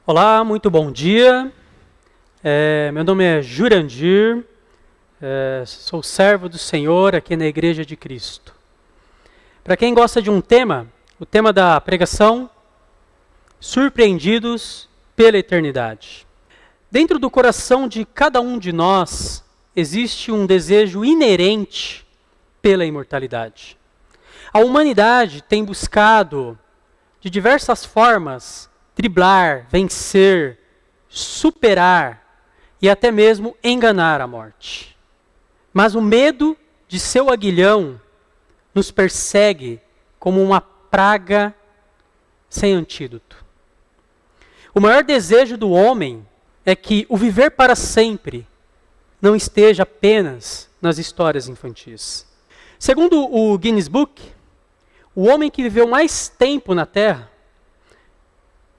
Olá, muito bom dia. Meu nome é Jurandir, sou servo do Senhor aqui na Igreja de Cristo. Para quem gosta de um tema, o tema da pregação, surpreendidos pela eternidade. Dentro do coração de cada um de nós, existe um desejo inerente pela imortalidade. A humanidade tem buscado, de diversas formas, driblar, vencer, superar e até mesmo enganar a morte. Mas o medo de seu aguilhão nos persegue como uma praga sem antídoto. O maior desejo do homem é que o viver para sempre não esteja apenas nas histórias infantis. Segundo o Guinness Book, o homem que viveu mais tempo na Terra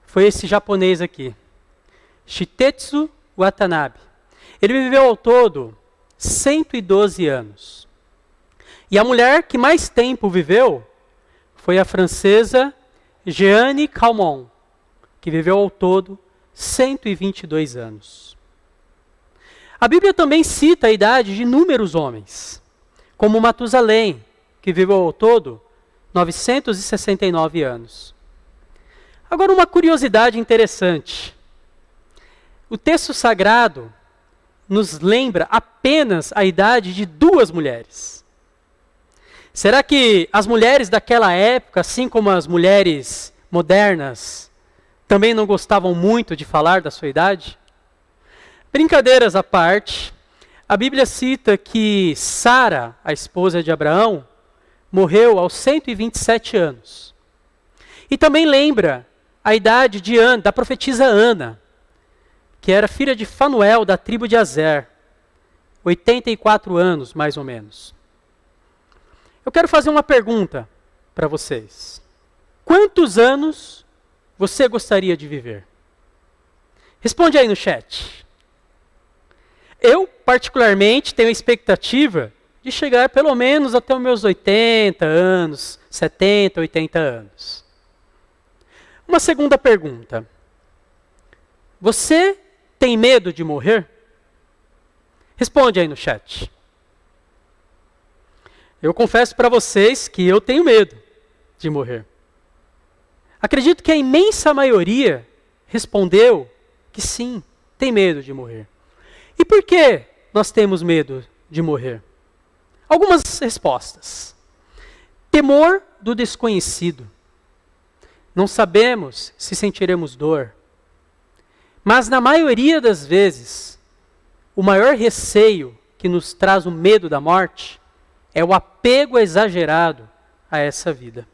foi esse japonês aqui, Shitetsu Watanabe. Ele viveu ao todo 112 anos. E a mulher que mais tempo viveu foi a francesa Jeanne Calment, que viveu ao todo 122 anos. A Bíblia também cita a idade de inúmeros homens, como Matusalém, que viveu ao todo 969 anos. Agora, uma curiosidade interessante. O texto sagrado nos lembra apenas a idade de duas mulheres. Será que as mulheres daquela época, assim como as mulheres modernas, também não gostavam muito de falar da sua idade? Brincadeiras à parte, a Bíblia cita que Sara, a esposa de Abraão, morreu aos 127 anos. E também lembra a idade de Ana, da profetisa Ana, que era filha de Fanuel, da tribo de Azer. 84 anos, mais ou menos. Eu quero fazer uma pergunta para vocês. Quantos anos você gostaria de viver? Responde aí no chat. Eu, particularmente, tenho a expectativa de chegar pelo menos até os meus 80 anos, 70, 80 anos. Uma segunda pergunta. Você tem medo de morrer? Responde aí no chat. Eu confesso para vocês que eu tenho medo de morrer. Acredito que a imensa maioria respondeu que sim, tem medo de morrer. E por que nós temos medo de morrer? Algumas respostas. Temor do desconhecido. Não sabemos se sentiremos dor. Mas na maioria das vezes, o maior receio que nos traz o medo da morte é o apego exagerado a essa vida.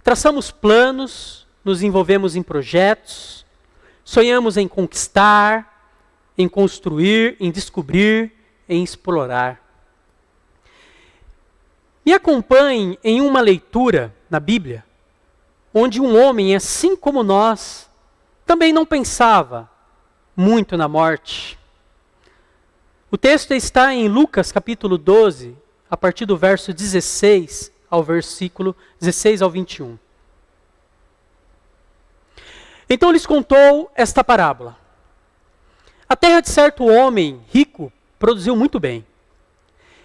Traçamos planos, nos envolvemos em projetos, sonhamos em conquistar, em construir, em descobrir, em explorar. Me acompanhem em uma leitura na Bíblia, onde um homem, assim como nós, também não pensava muito na morte. O texto está em Lucas capítulo 12, a partir do verso 16 ao versículo 16 ao 21. Então lhes contou esta parábola. A terra de certo homem rico produziu muito bem.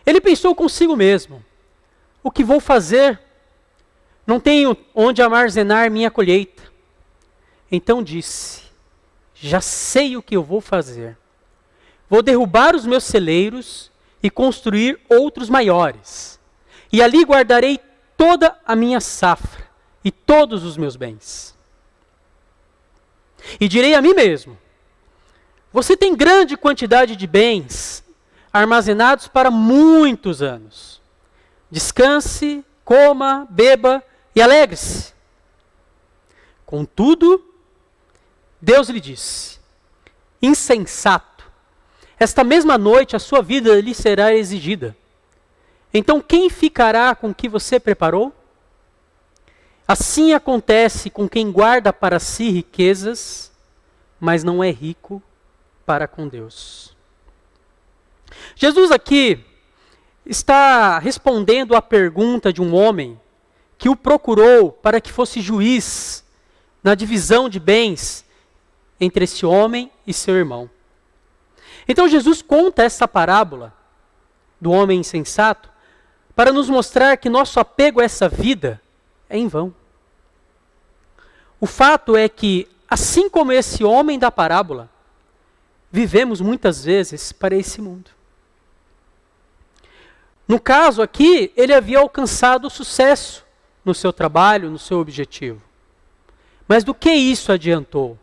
Ele pensou consigo mesmo: o que vou fazer? Não tenho onde armazenar minha colheita. Então disse: já sei o que eu vou fazer. Vou derrubar os meus celeiros e construir outros maiores. E ali guardarei toda a minha safra e todos os meus bens. E direi a mim mesmo: você tem grande quantidade de bens armazenados para muitos anos. Descanse, coma, beba e alegre-se. Contudo, Deus lhe disse: insensato, esta mesma noite a sua vida lhe será exigida. Então quem ficará com o que você preparou? Assim acontece com quem guarda para si riquezas, mas não é rico para com Deus. Jesus aqui está respondendo à pergunta de um homem que o procurou para que fosse juiz na divisão de bens entre esse homem e seu irmão. Então Jesus conta essa parábola do homem insensato para nos mostrar que nosso apego a essa vida é em vão. O fato é que, assim como esse homem da parábola, vivemos muitas vezes para esse mundo. No caso aqui, ele havia alcançado sucesso no seu trabalho, no seu objetivo. Mas do que isso adiantou?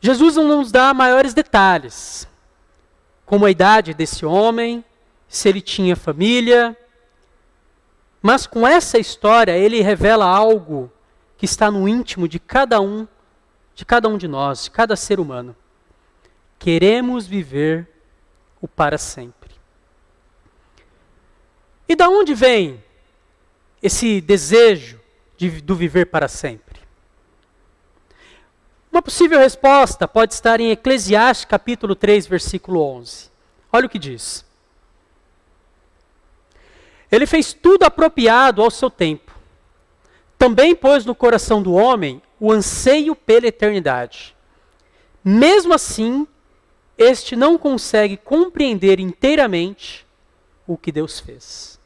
Jesus não nos dá maiores detalhes, como a idade desse homem, se ele tinha família, mas com essa história ele revela algo que está no íntimo de cada um de nós, de cada ser humano. Queremos viver o para sempre. E da onde vem esse desejo do viver para sempre? Uma possível resposta pode estar em Eclesiastes capítulo 3, versículo 11. Olha o que diz. Ele fez tudo apropriado ao seu tempo. Também pôs no coração do homem o anseio pela eternidade. Mesmo assim, este não consegue compreender inteiramente o que Deus fez.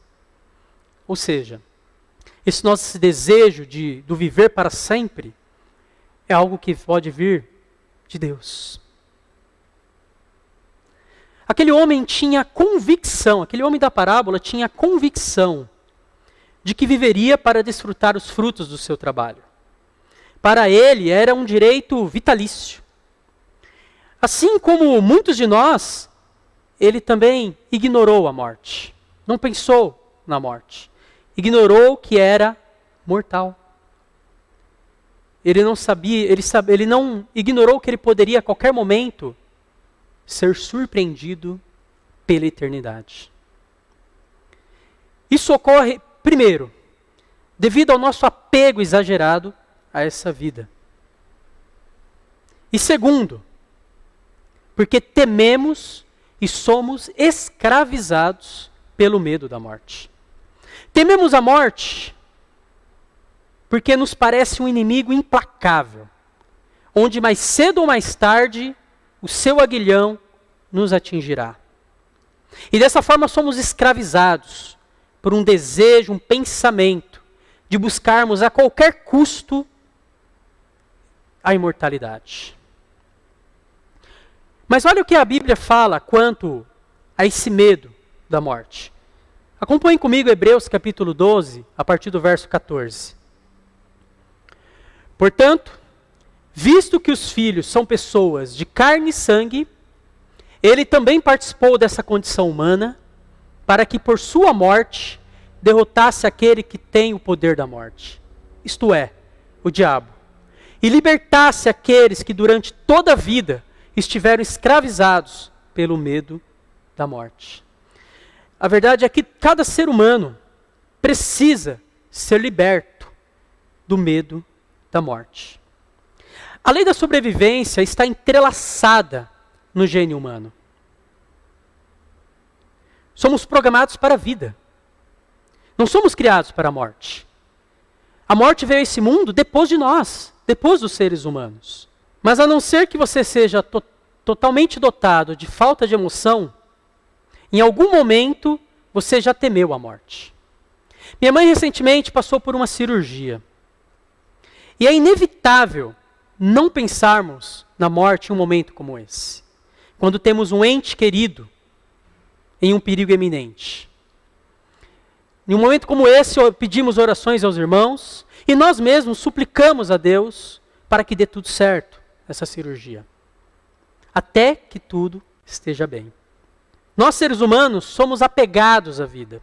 Ou seja, esse nosso desejo do viver para sempre é algo que pode vir de Deus. Aquele homem tinha convicção, aquele homem da parábola tinha convicção de que viveria para desfrutar os frutos do seu trabalho. Para ele era um direito vitalício. Assim como muitos de nós, ele também ignorou a morte. Não pensou na morte. Ignorou que era mortal. Ele não sabia, ele não ignorou que ele poderia a qualquer momento ser surpreendido pela eternidade. Isso ocorre, primeiro, devido ao nosso apego exagerado a essa vida. E segundo, porque tememos e somos escravizados pelo medo da morte. Tememos a morte porque nos parece um inimigo implacável, onde mais cedo ou mais tarde o seu aguilhão nos atingirá. E dessa forma somos escravizados por um desejo, um pensamento de buscarmos a qualquer custo a imortalidade. Mas olha o que a Bíblia fala quanto a esse medo da morte. Acompanhe comigo Hebreus capítulo 12, a partir do verso 14. Portanto, visto que os filhos são pessoas de carne e sangue, ele também participou dessa condição humana, para que por sua morte derrotasse aquele que tem o poder da morte, isto é, o diabo, e libertasse aqueles que durante toda a vida estiveram escravizados pelo medo da morte. A verdade é que cada ser humano precisa ser liberto do medo da morte. A lei da sobrevivência está entrelaçada no gênio humano. Somos programados para a vida. Não somos criados para a morte. A morte veio a esse mundo depois de nós, depois dos seres humanos. Mas a não ser que você seja totalmente dotado de falta de emoção, em algum momento você já temeu a morte. Minha mãe recentemente passou por uma cirurgia. E é inevitável não pensarmos na morte em um momento como esse. Quando temos um ente querido em um perigo iminente. Em um momento como esse, pedimos orações aos irmãos e nós mesmos suplicamos a Deus para que dê tudo certo nessa cirurgia. Até que tudo esteja bem. Nós, seres humanos, somos apegados à vida.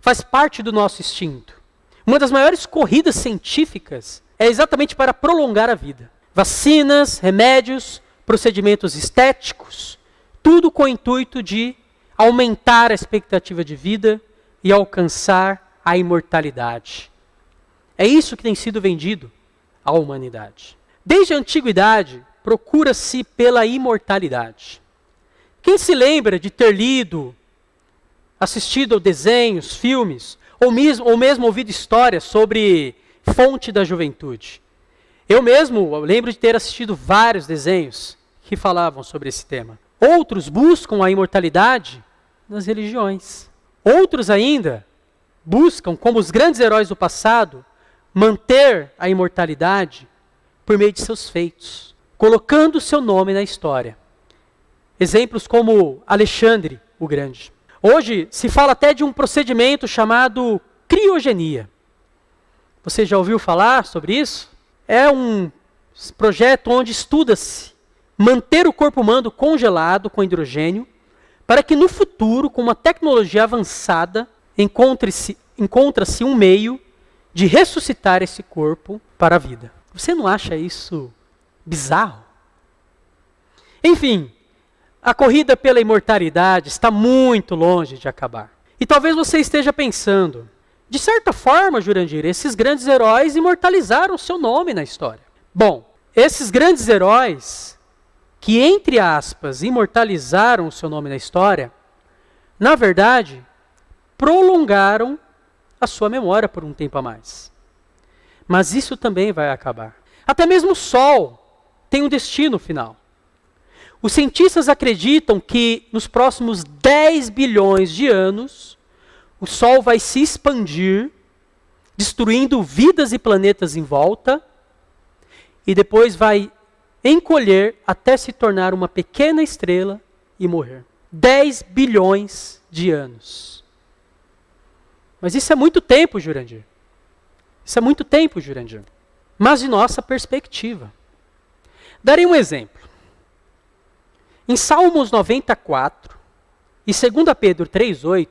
Faz parte do nosso instinto. Uma das maiores corridas científicas é exatamente para prolongar a vida. Vacinas, remédios, procedimentos estéticos, tudo com o intuito de aumentar a expectativa de vida e alcançar a imortalidade. É isso que tem sido vendido à humanidade. Desde a antiguidade, procura-se pela imortalidade. Quem se lembra de ter lido, assistido a desenhos, filmes, ou mesmo ouvido histórias sobre fonte da juventude. Eu mesmo lembro de ter assistido vários desenhos que falavam sobre esse tema. Outros buscam a imortalidade nas religiões. Outros ainda buscam, como os grandes heróis do passado, manter a imortalidade por meio de seus feitos, colocando seu nome na história. Exemplos como Alexandre o Grande. Hoje se fala até de um procedimento chamado criogenia. Você já ouviu falar sobre isso? É um projeto onde estuda-se manter o corpo humano congelado com hidrogênio, para que no futuro, com uma tecnologia avançada, encontra-se um meio de ressuscitar esse corpo para a vida. Você não acha isso bizarro? Enfim, a corrida pela imortalidade está muito longe de acabar. E talvez você esteja pensando, de certa forma, Jurandir, esses grandes heróis imortalizaram seu nome na história. Bom, esses grandes heróis que, entre aspas, imortalizaram o seu nome na história, na verdade, prolongaram a sua memória por um tempo a mais. Mas isso também vai acabar. Até mesmo o Sol tem um destino final. Os cientistas acreditam que nos próximos 10 bilhões de anos, o Sol vai se expandir, destruindo vidas e planetas em volta, e depois vai encolher até se tornar uma pequena estrela e morrer. 10 bilhões de anos. Mas isso é muito tempo, Jurandir. Isso é muito tempo, Jurandir. Mas de nossa perspectiva. Darei um exemplo. Em Salmos 94 e 2 Pedro 3,8,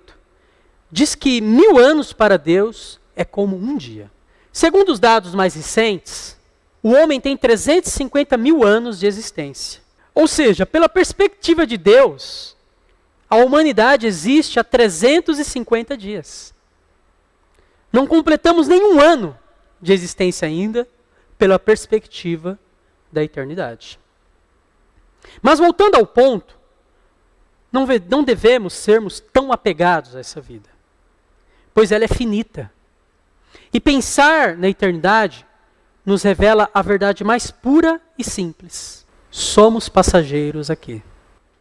diz que 1000 anos para Deus é como um dia. Segundo os dados mais recentes, o homem tem 350 mil anos de existência. Ou seja, pela perspectiva de Deus, a humanidade existe há 350 dias. Não completamos nenhum ano de existência ainda, pela perspectiva da eternidade. Mas voltando ao ponto, não devemos sermos tão apegados a essa vida, pois ela é finita. E pensar na eternidade nos revela a verdade mais pura e simples. Somos passageiros aqui.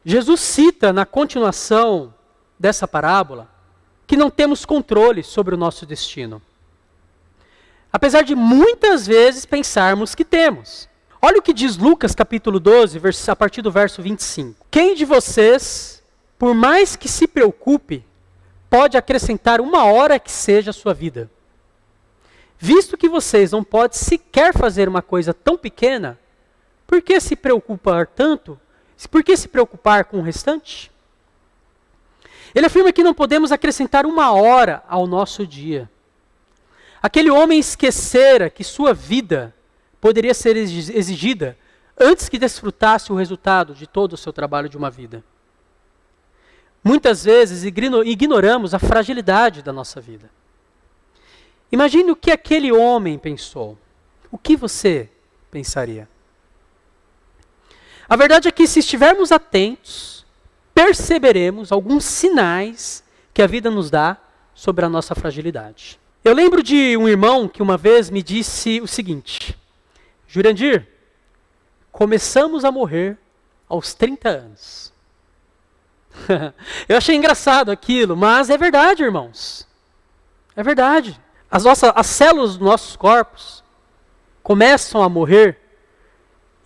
Jesus cita na continuação dessa parábola que não temos controle sobre o nosso destino. Apesar de muitas vezes pensarmos que temos. Olha o que diz Lucas capítulo 12, a partir do verso 25. Quem de vocês, por mais que se preocupe, pode acrescentar 1 hora que seja a sua vida? Visto que vocês não podem sequer fazer uma coisa tão pequena, por que se preocupar tanto? Por que se preocupar com o restante? Ele afirma que não podemos acrescentar 1 hora ao nosso dia. Aquele homem esquecera que sua vida poderia ser exigida antes que desfrutasse o resultado de todo o seu trabalho de uma vida. Muitas vezes ignoramos a fragilidade da nossa vida. Imagine o que aquele homem pensou. O que você pensaria? A verdade é que se estivermos atentos, perceberemos alguns sinais que a vida nos dá sobre a nossa fragilidade. Eu lembro de um irmão que uma vez me disse o seguinte: Jurandir, começamos a morrer aos 30 anos. Eu achei engraçado aquilo, mas é verdade, irmãos. É verdade. As células dos nossos corpos começam a morrer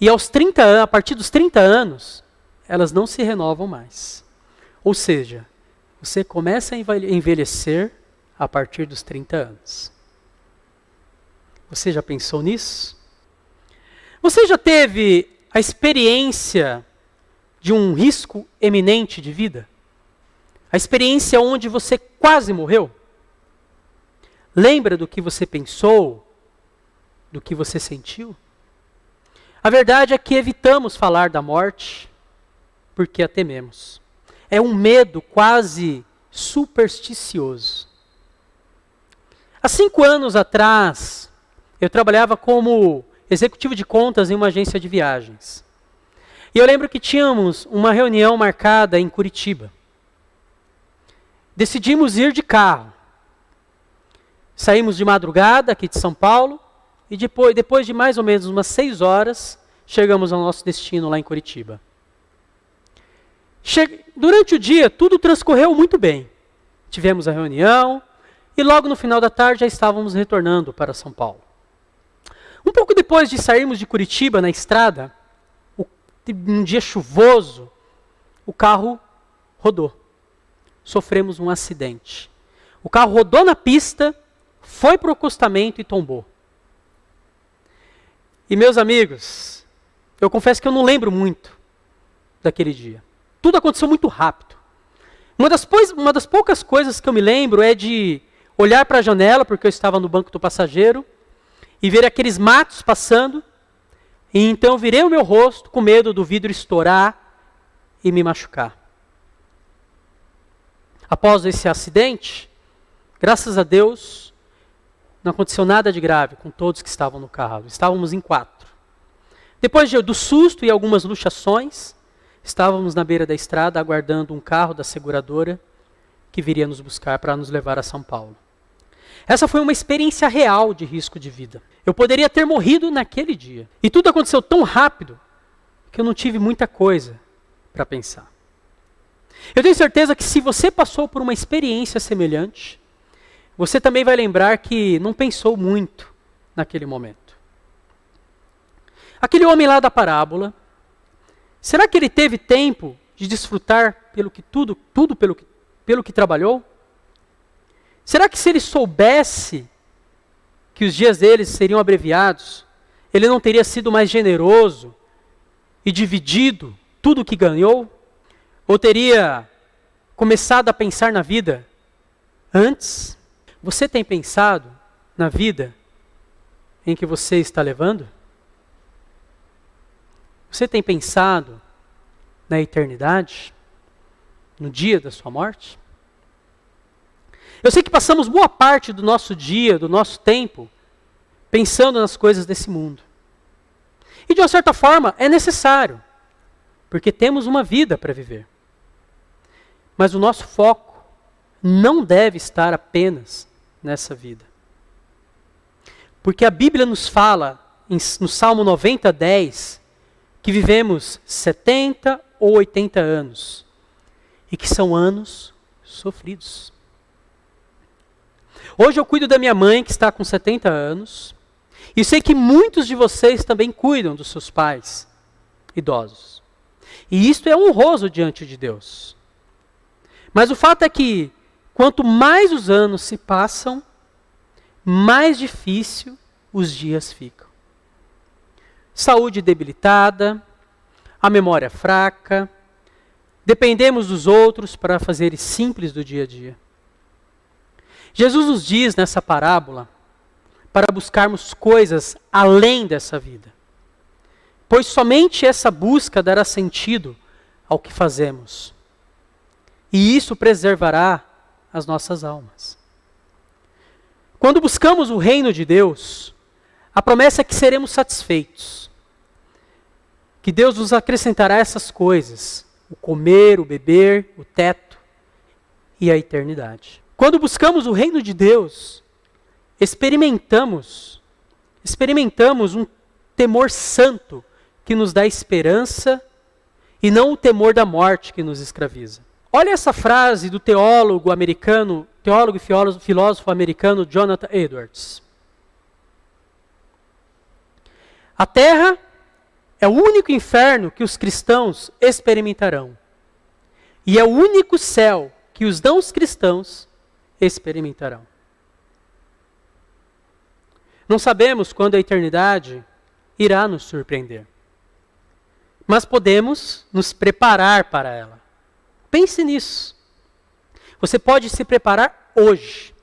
e a partir dos 30 anos, elas não se renovam mais. Ou seja, você começa a envelhecer a partir dos 30 anos. Você já pensou nisso? Você já teve a experiência de um risco eminente de vida? A experiência onde você quase morreu? Lembra do que você pensou? Do que você sentiu? A verdade é que evitamos falar da morte porque a tememos. É um medo quase supersticioso. Há 5 anos atrás, eu trabalhava como executivo de contas em uma agência de viagens. E eu lembro que tínhamos uma reunião marcada em Curitiba. Decidimos ir de carro. Saímos de madrugada aqui de São Paulo e depois de mais ou menos umas 6 horas, chegamos ao nosso destino lá em Curitiba. Durante o dia, tudo transcorreu muito bem. Tivemos a reunião e logo no final da tarde já estávamos retornando para São Paulo. Um pouco depois de sairmos de Curitiba na estrada, um dia chuvoso, o carro rodou. Sofremos um acidente. O carro rodou na pista, foi para o acostamento e tombou. E meus amigos, eu confesso que eu não lembro muito daquele dia. Tudo aconteceu muito rápido. Uma das poucas coisas que eu me lembro é de olhar para a janela, porque eu estava no banco do passageiro, e ver aqueles matos passando, e então virei o meu rosto com medo do vidro estourar e me machucar. Após esse acidente, graças a Deus, não aconteceu nada de grave com todos que estavam no carro. Estávamos em 4. Depois do susto e algumas luxações, estávamos na beira da estrada aguardando um carro da seguradora que viria nos buscar para nos levar a São Paulo. Essa foi uma experiência real de risco de vida. Eu poderia ter morrido naquele dia. E tudo aconteceu tão rápido que eu não tive muita coisa para pensar. Eu tenho certeza que se você passou por uma experiência semelhante, você também vai lembrar que não pensou muito naquele momento. Aquele homem lá da parábola, será que ele teve tempo de desfrutar pelo que trabalhou? Será que se ele soubesse que os dias deles seriam abreviados, ele não teria sido mais generoso e dividido tudo o que ganhou? Ou teria começado a pensar na vida antes? Você tem pensado na vida em que você está levando? Você tem pensado na eternidade? No dia da sua morte? Eu sei que passamos boa parte do nosso dia, do nosso tempo, pensando nas coisas desse mundo. E de uma certa forma é necessário, porque temos uma vida para viver. Mas o nosso foco não deve estar apenas nessa vida. Porque a Bíblia nos fala, no Salmo 90:10, que vivemos 70 ou 80 anos, e que são anos sofridos. Hoje eu cuido da minha mãe, que está com 70 anos, e sei que muitos de vocês também cuidam dos seus pais idosos. E isto é honroso diante de Deus. Mas o fato é que, quanto mais os anos se passam, mais difícil os dias ficam. Saúde debilitada, a memória fraca, dependemos dos outros para fazeres simples do dia a dia. Jesus nos diz nessa parábola para buscarmos coisas além dessa vida, pois somente essa busca dará sentido ao que fazemos, e isso preservará as nossas almas. Quando buscamos o reino de Deus, a promessa é que seremos satisfeitos, que Deus nos acrescentará essas coisas, o comer, o beber, o teto e a eternidade. Quando buscamos o reino de Deus, experimentamos um temor santo que nos dá esperança e não o temor da morte que nos escraviza. Olha essa frase do teólogo e filósofo americano Jonathan Edwards. A terra é o único inferno que os cristãos experimentarão. E é o único céu que os não cristãos experimentarão. Não sabemos quando a eternidade irá nos surpreender. Mas podemos nos preparar para ela. Pense nisso. Você pode se preparar hoje.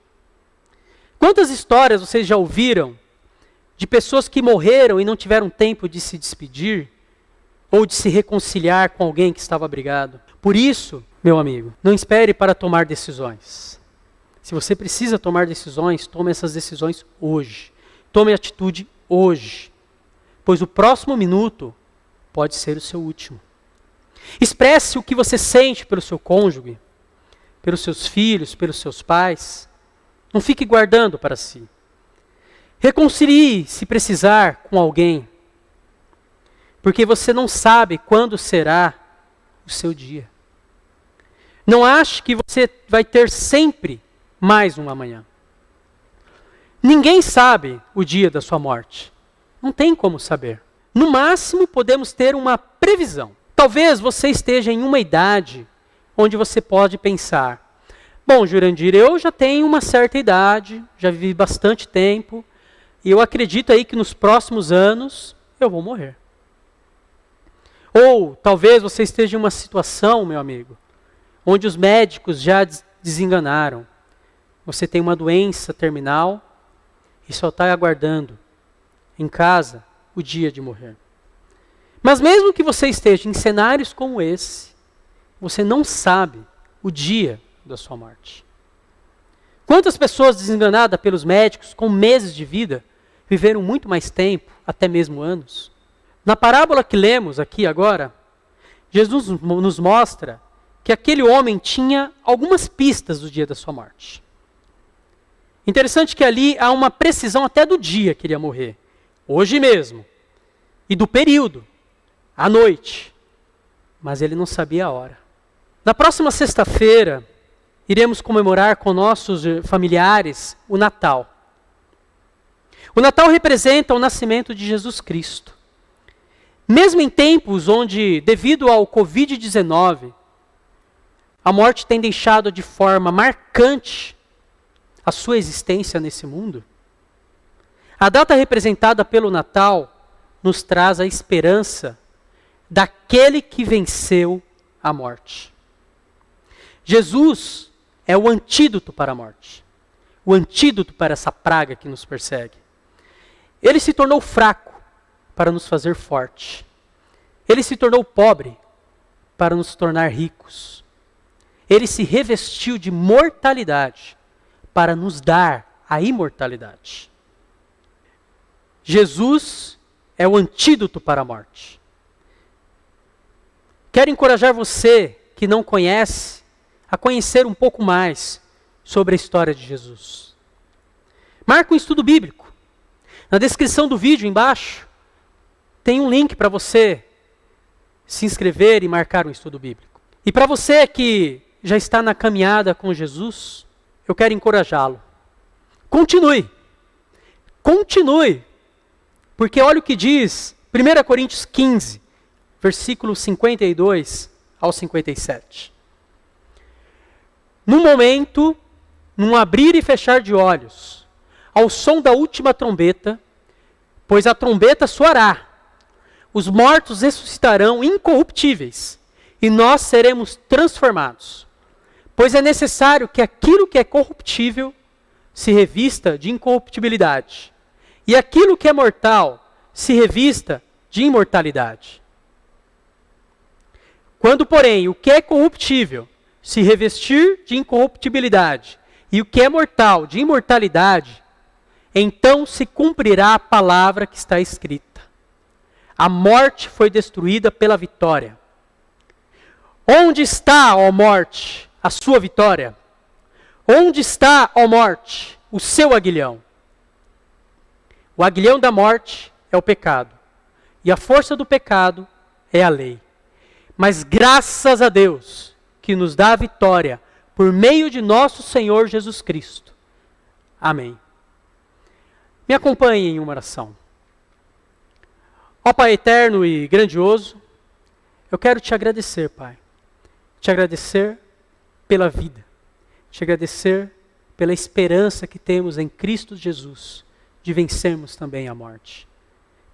Quantas histórias vocês já ouviram de pessoas que morreram e não tiveram tempo de se despedir ou de se reconciliar com alguém que estava brigado? Por isso, meu amigo, não espere para tomar decisões. Se você precisa tomar decisões, tome essas decisões hoje. Tome atitude hoje. Pois o próximo minuto pode ser o seu último. Expresse o que você sente pelo seu cônjuge, pelos seus filhos, pelos seus pais. Não fique guardando para si. Reconcilie, se precisar, com alguém. Porque você não sabe quando será o seu dia. Não ache que você vai ter sempre mais um amanhã. Ninguém sabe o dia da sua morte. Não tem como saber. No máximo, podemos ter uma previsão. Talvez você esteja em uma idade onde você pode pensar: bom, Jurandir, eu já tenho uma certa idade, já vivi bastante tempo, e eu acredito aí que nos próximos anos eu vou morrer. Ou talvez você esteja em uma situação, meu amigo, onde os médicos já desenganaram. Você tem uma doença terminal e só está aguardando em casa o dia de morrer. Mas mesmo que você esteja em cenários como esse, você não sabe o dia da sua morte. Quantas pessoas desenganadas pelos médicos com meses de vida viveram muito mais tempo, até mesmo anos? Na parábola que lemos aqui agora, Jesus nos mostra que aquele homem tinha algumas pistas do dia da sua morte. Interessante que ali há uma precisão até do dia que ele ia morrer. Hoje mesmo. E do período. À noite. Mas ele não sabia a hora. Na próxima sexta-feira, iremos comemorar com nossos familiares o Natal. O Natal representa o nascimento de Jesus Cristo. Mesmo em tempos onde, devido ao Covid-19, a morte tem deixado de forma marcante a sua existência nesse mundo, a data representada pelo Natal nos traz a esperança daquele que venceu a morte. Jesus é o antídoto para a morte, o antídoto para essa praga que nos persegue. Ele se tornou fraco para nos fazer forte. Ele se tornou pobre para nos tornar ricos. Ele se revestiu de mortalidade para nos dar a imortalidade. Jesus é o antídoto para a morte. Quero encorajar você que não conhece a conhecer um pouco mais sobre a história de Jesus. Marque um estudo bíblico. Na descrição do vídeo embaixo tem um link para você se inscrever e marcar um estudo bíblico. E para você que já está na caminhada com Jesus, eu quero encorajá-lo. Continue. Continue. Porque olha o que diz 1 Coríntios 15, versículos 52 ao 57. No momento, num abrir e fechar de olhos, ao som da última trombeta, pois a trombeta soará, os mortos ressuscitarão incorruptíveis, e nós seremos transformados. Pois é necessário que aquilo que é corruptível se revista de incorruptibilidade, e aquilo que é mortal se revista de imortalidade. Quando, porém, o que é corruptível se revestir de incorruptibilidade, e o que é mortal de imortalidade, então se cumprirá a palavra que está escrita: a morte foi destruída pela vitória. Onde está, ó morte, a sua vitória? Onde está, ó morte, o seu aguilhão? O aguilhão da morte é o pecado, e a força do pecado é a lei. Mas graças a Deus, que nos dá a vitória por meio de nosso Senhor Jesus Cristo. Amém. Me acompanhe em uma oração. Ó Pai eterno e grandioso, eu quero te agradecer, Pai. Te agradecer pela vida. Te agradecer pela esperança que temos em Cristo Jesus de vencermos também a morte.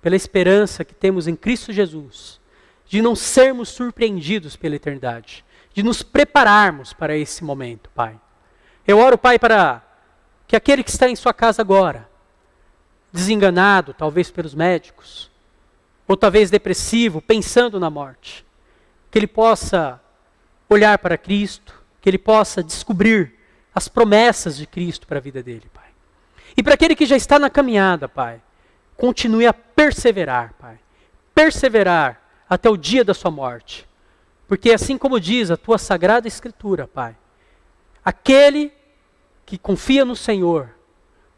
Pela esperança que temos em Cristo Jesus de não sermos surpreendidos pela eternidade. De nos prepararmos para esse momento, Pai. Eu oro, Pai, para que aquele que está em sua casa agora, desenganado, talvez pelos médicos, ou talvez depressivo, pensando na morte, que ele possa olhar para Cristo, que ele possa descobrir as promessas de Cristo para a vida dele, Pai. E para aquele que já está na caminhada, Pai, continue a perseverar, Pai. Perseverar até o dia da sua morte. Porque assim como diz a tua sagrada Escritura, Pai, aquele que confia no Senhor,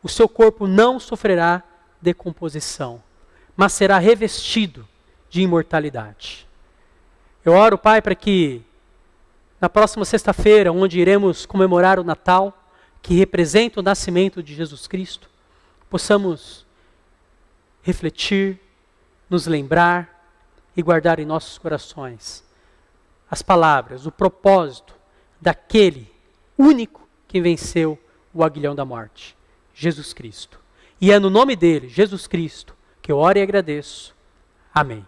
o seu corpo não sofrerá decomposição, mas será revestido de imortalidade. Eu oro, Pai, para que na próxima sexta-feira, onde iremos comemorar o Natal, que representa o nascimento de Jesus Cristo, possamos refletir, nos lembrar e guardar em nossos corações as palavras, o propósito daquele único que venceu o aguilhão da morte, Jesus Cristo. E é no nome dele, Jesus Cristo, que eu oro e agradeço. Amém.